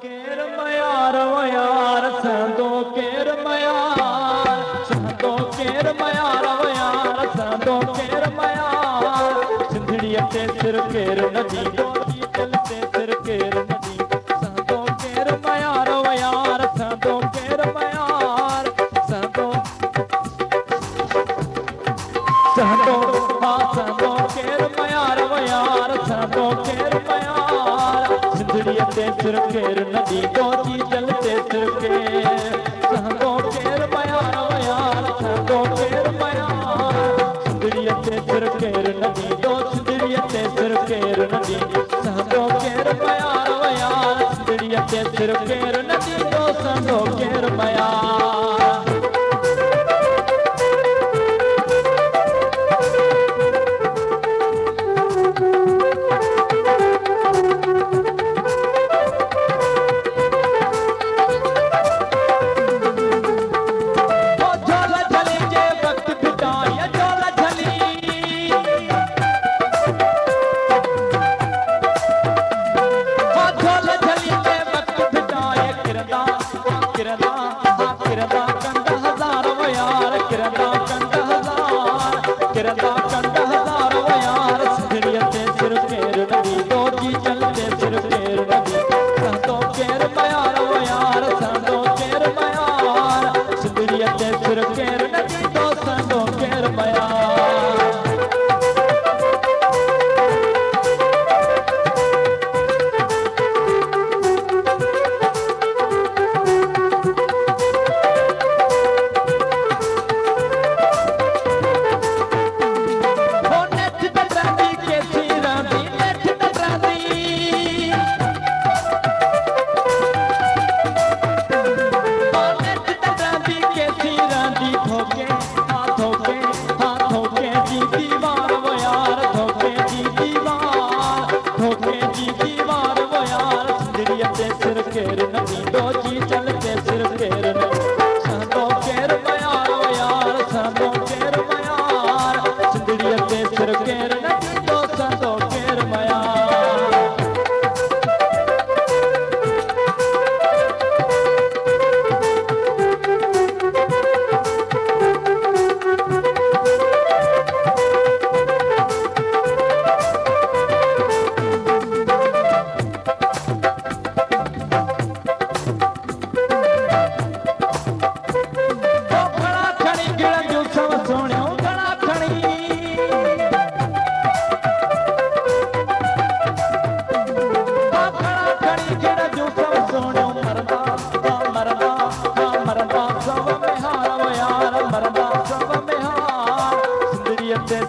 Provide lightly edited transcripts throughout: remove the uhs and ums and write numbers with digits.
केर मयार वो यार संदो केर मयार संदो केर मयार वो यार संदो केर मयार सिंधड़ी ते सिर केर नदी दोती चलते सिर केर नदी संदो केर मयार वो यार संदो केर मयार संदो संदो हाँ संदो केर मयार वो यार संदो केर मयार सिंधड़ी ते सिर केर नदी दोती चलते सिर के संदो केर मयार वो यार संदो केर मयार सिंधड़ी ते सिर केर नदी दो सिंधड़ी ते सिर केर नदी संदो केर मयार वो यार सिंधड़ी ते सिर केर नदी दो संदो केर मयार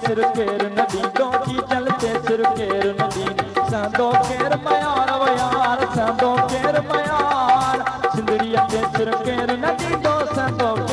सिर केर नदी दोती चलते सिर केर नदी संदो केर मयार वो यार संदो केर मयार सिंधड़ी ते सिर केर नदी दो संदो